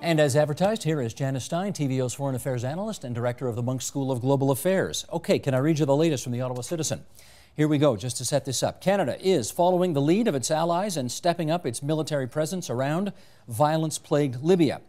And as advertised, here is Janice Stein, TVO's Foreign Affairs Analyst and Director of the Munk School of Global Affairs. Okay, can I read you the latest from the Ottawa Citizen? Here we go, just to set this up. Canada is following the lead of its allies and stepping up its military presence around violence-plagued Libya.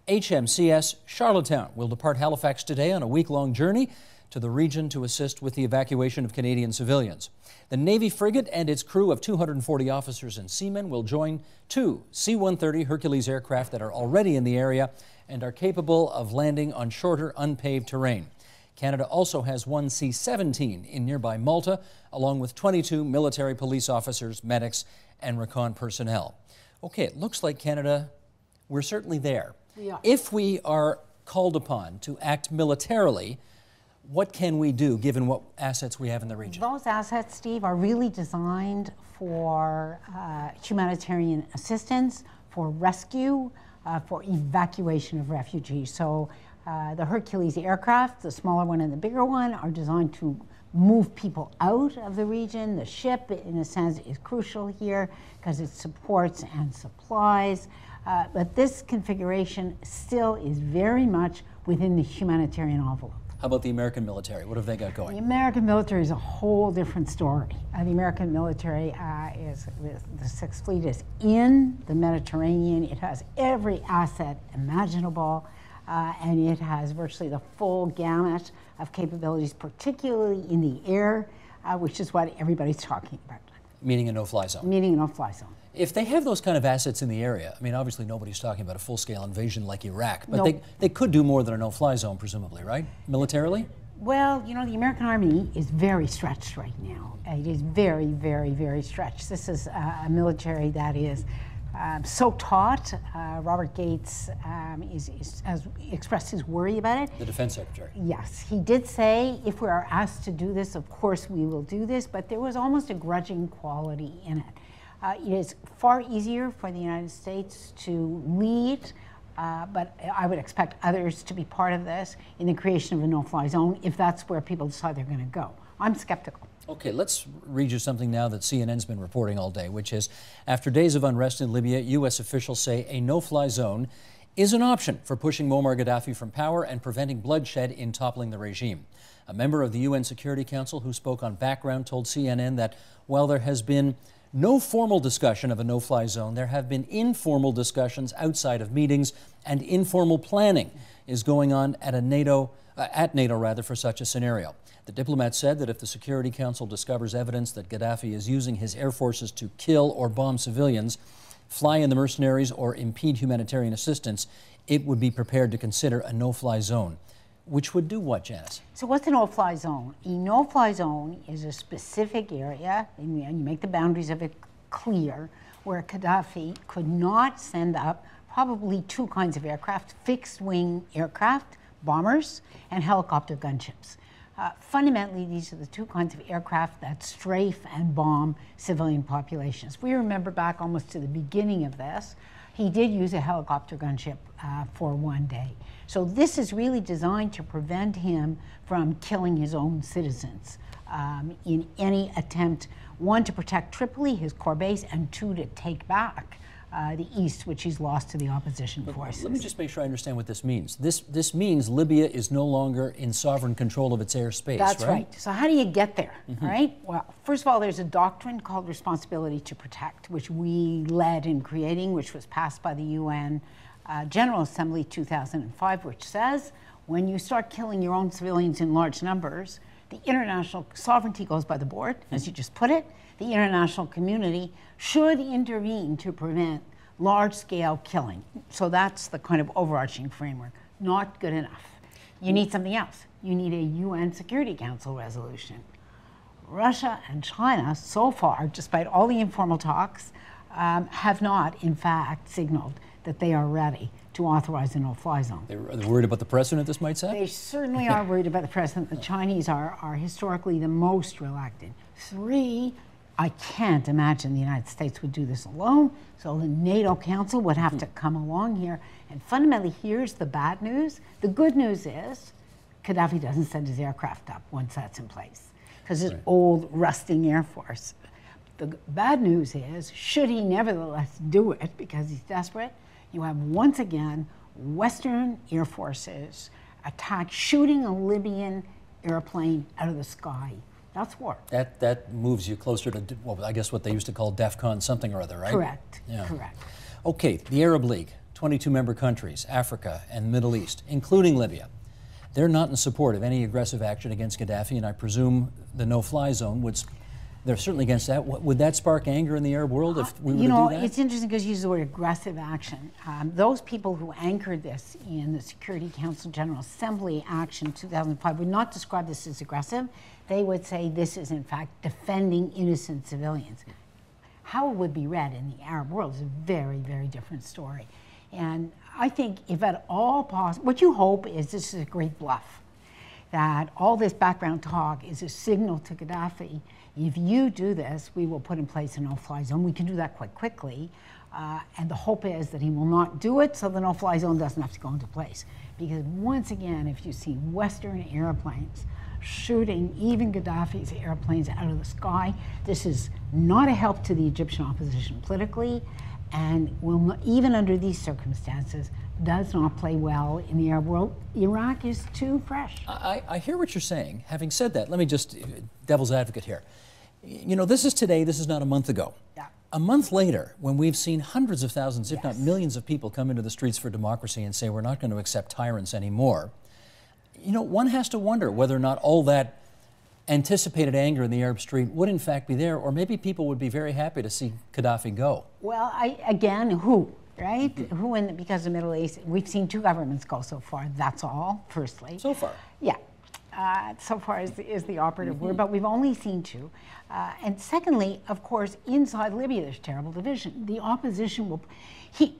HMCS Charlottetown will depart Halifax today on a week-long journey to the region to assist with the evacuation of Canadian civilians. The Navy frigate and its crew of 240 officers and seamen will join two C-130 Hercules aircraft that are already in the area and are capable of landing on shorter, unpaved terrain. Canada also has one C-17 in nearby Malta, along with 22 military police officers, medics, and recon personnel. Okay, it looks like Canada, we're certainly there. Yeah. If we are called upon to act militarily, what can we do given what assets we have in the region? Those assets, Steve, are really designed for humanitarian assistance, for rescue, for evacuation of refugees. So the Hercules aircraft, the smaller one and the bigger one, are designed to move people out of the region. The ship, in a sense, is crucial here because it supports and supplies. But this configuration still is very much within the humanitarian envelope. How about the American military? What have they got going? The American military is a whole different story. The American military the Sixth Fleet is in the Mediterranean. It has every asset imaginable, and it has virtually the full gamut of capabilities, particularly in the air, which is what everybody's talking about. Meaning a no-fly zone. Meaning a no-fly zone. If they have those kind of assets in the area, I mean, obviously nobody's talking about a full-scale invasion like Iraq, but Nope. they could do more than a no-fly zone, presumably, right? Militarily? Well, you know, the American Army is very stretched right now. It is very, very, very stretched. This is a military that is so taut. Robert Gates has expressed his worry about it. The Defense Secretary. Yes, he did say, if we are asked to do this, of course we will do this, but there was almost a grudging quality in it. It is far easier for the United States to lead, but I would expect others to be part of this in the creation of a no-fly zone if that's where people decide they're going to go. I'm skeptical. Okay, let's read you something now that CNN's been reporting all day, which is, after days of unrest in Libya, U.S. officials say a no-fly zone is an option for pushing Muammar Gadhafi from power and preventing bloodshed in toppling the regime. A member of the UN Security Council who spoke on Background told CNN that while there has been no formal discussion of a no-fly zone, there have been informal discussions outside of meetings, and informal planning is going on at NATO for such a scenario. The diplomat said that if the Security Council discovers evidence that Gadhafi is using his air forces to kill or bomb civilians, fly in the mercenaries, or impede humanitarian assistance, it would be prepared to consider a no-fly zone. Which would do what, Janice? So what's a no-fly zone? A no-fly zone is a specific area, and you make the boundaries of it clear, where Gadhafi could not send up probably two kinds of aircraft: fixed-wing aircraft, bombers, and helicopter gunships. Fundamentally, these are the two kinds of aircraft that strafe and bomb civilian populations. We remember back almost to the beginning of this, he did use a helicopter gunship for one day. So this is really designed to prevent him from killing his own citizens in any attempt, one, to protect Tripoli, his core base, and two, to take back the east, which he's lost to the opposition forces. Let me just make sure I understand what this means. This means Libya is no longer in sovereign control of its airspace, That's right? So how do you get there, Mm-hmm. right? Well, first of all, there's a doctrine called responsibility to protect, which we led in creating, which was passed by the UN General Assembly 2005, which says when you start killing your own civilians in large numbers, the international sovereignty goes by the board, as you just put it. The international community should intervene to prevent large-scale killing. So that's the kind of overarching framework. Not good enough. You need something else. You need a UN Security Council resolution. Russia and China, so far, despite all the informal talks, have not, in fact, signaled that they are ready to authorize a no-fly zone. They're worried about the precedent this might set? They certainly are worried about the precedent. The Chinese are historically the most reluctant. Three, I can't imagine the United States would do this alone, so the NATO Council would have to come along here. And fundamentally, here's the bad news. The good news is Gadhafi doesn't send his aircraft up once that's in place, because his old, rusting Air Force. The bad news is, should he nevertheless do it, because he's desperate, you have once again Western air forces attack, shooting a Libyan airplane out of the sky. That's war. That moves you closer to, well, I guess what they used to call DEFCON something or other, right? Correct, yeah. Correct. Okay, the Arab League, 22 member countries, Africa and Middle East, including Libya. They're not in support of any aggressive action against Gadhafi, and I presume the no-fly zone would, they're certainly against that. Would that spark anger in the Arab world if we were to do that? It's interesting because you use the word aggressive action. Those people who anchored this in the Security Council General Assembly Action 2005 would not describe this as aggressive. They would say this is, in fact, defending innocent civilians. How it would be read in the Arab world is a very, very different story. And I think if at all possible, what you hope is this is a great bluff, that all this background talk is a signal to Gadhafi. If you do this, we will put in place a no-fly zone. We can do that quite quickly. And the hope is that he will not do it, so the no-fly zone doesn't have to go into place. Because once again, if you see Western airplanes shooting even Gadhafi's airplanes out of the sky, this is not a help to the Egyptian opposition politically, and will not, even under these circumstances, does not play well in the Arab world. Iraq is too fresh. I hear what you're saying. Having said that, let me just, devil's advocate here. You know, this is today, this is not a month ago. Yeah. A month later, when we've seen hundreds of thousands, if not millions of people come into the streets for democracy and say we're not going to accept tyrants anymore, you know, one has to wonder whether or not all that anticipated anger in the Arab street would in fact be there, or maybe people would be very happy to see Gadhafi go. Well, again, who, right? Who in because the Middle East, we've seen two governments go so far, that's all, firstly. So far. Yeah. So far is the operative word, but we've only seen two. And secondly, of course, inside Libya, there's terrible division. The opposition will,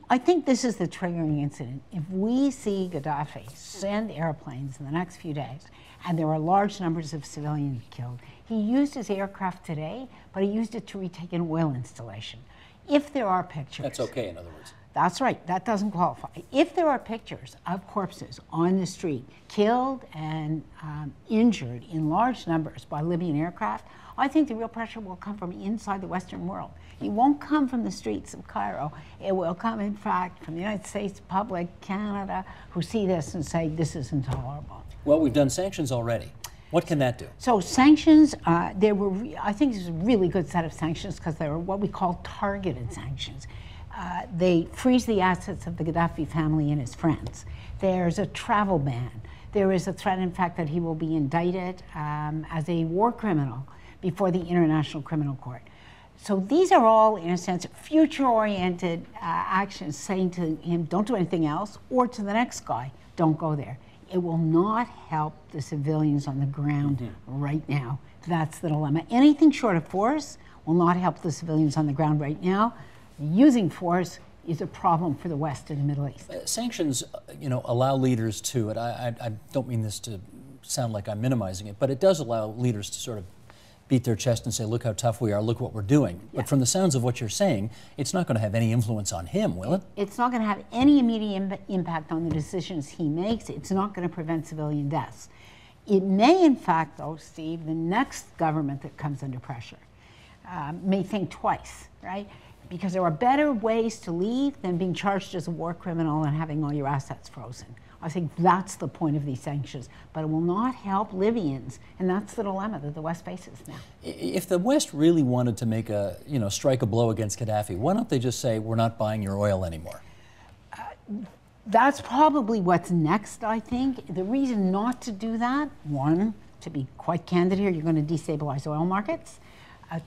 I think this is the triggering incident. If we see Gadhafi send airplanes in the next few days, and there are large numbers of civilians killed, he used his aircraft today, but he used it to retake an oil installation. If there are pictures. That's okay, in other words. That's right, that doesn't qualify. If there are pictures of corpses on the street, killed and injured in large numbers by Libyan aircraft, I think the real pressure will come from inside the Western world. It won't come from the streets of Cairo. It will come, in fact, from the United States public, Canada, who see this and say, this is intolerable. Well, we've done sanctions already. What can that do? So sanctions, I think this is a really good set of sanctions because they were what we call targeted sanctions. They freeze the assets of the Gadhafi family and his friends. There's a travel ban. There is a threat, in fact, that he will be indicted as a war criminal before the International Criminal Court. So these are all, in a sense, future-oriented actions saying to him, don't do anything else, or to the next guy, don't go there. It will not help the civilians on the ground right now. That's the dilemma. Anything short of force will not help the civilians on the ground right now. Using force is a problem for the West and the Middle East. Sanctions, you know, allow leaders to, and I don't mean this to sound like I'm minimizing it, but it does allow leaders to sort of beat their chest and say, look how tough we are, look what we're doing. Yeah. But from the sounds of what you're saying, it's not going to have any influence on him, will it? It's not going to have any immediate impact on the decisions he makes. It's not going to prevent civilian deaths. It may, in fact, though, Steve, the next government that comes under pressure may think twice, right? Because there are better ways to leave than being charged as a war criminal and having all your assets frozen. I think that's the point of these sanctions, but it will not help Libyans, and that's the dilemma that the West faces now. If the West really wanted to make a, you know, strike a blow against Gadhafi, why don't they just say, we're not buying your oil anymore? That's probably what's next, I think. The reason not to do that, one, to be quite candid here, you're going to destabilize oil markets.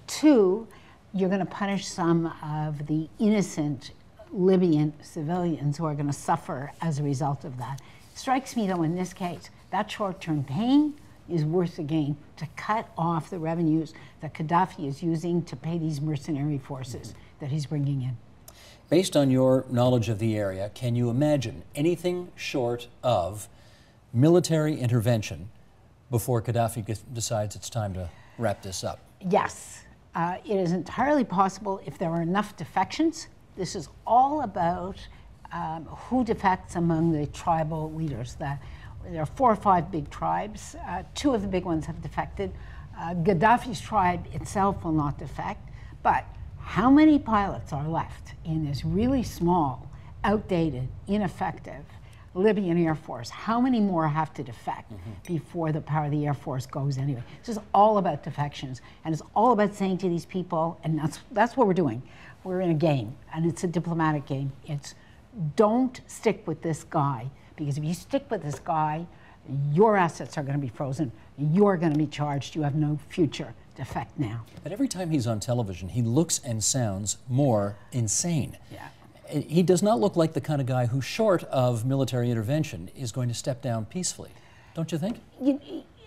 Two, you're going to punish some of the innocent Libyan civilians who are going to suffer as a result of that. Strikes me, though, in this case, that short-term pain is worth the gain to cut off the revenues that Gadhafi is using to pay these mercenary forces that he's bringing in. Based on your knowledge of the area, can you imagine anything short of military intervention before Gadhafi decides it's time to wrap this up? Yes. It is entirely possible if there are enough defections. This is all about who defects among the tribal leaders. There are 4 or 5 big tribes. 2 of the big ones have defected. Gadhafi's tribe itself will not defect, but how many pilots are left in this really small outdated, ineffective Libyan Air Force. How many more have to defect before the power of the Air Force goes anyway? This is all about defections, and it's all about saying to these people, and that's what we're doing. We're in a game, and it's a diplomatic game. It's don't stick with this guy, because if you stick with this guy, your assets are going to be frozen. You're going to be charged. You have no future. Defect now. But every time he's on television, he looks and sounds more insane. Yeah. He does not look like the kind of guy who, short of military intervention, is going to step down peacefully. Don't you think?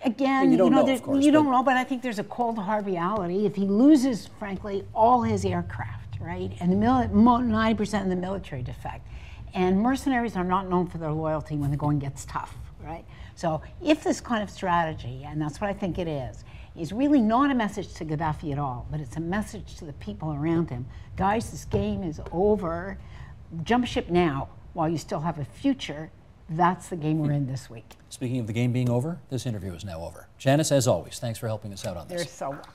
Again, you don't know, of course, you don't know, but I think there's a cold, hard reality. If he loses, frankly, all his aircraft, right, and 90% of the military defect, and mercenaries are not known for their loyalty when the going gets tough, right? So if this kind of strategy, and that's what I think it is really not a message to Gadhafi at all, but it's a message to the people around him. Guys, this game is over. Jump ship now while you still have a future. That's the game we're in this week. Speaking of the game being over, this interview is now over. Janice, as always, thanks for helping us out on this. You're so welcome.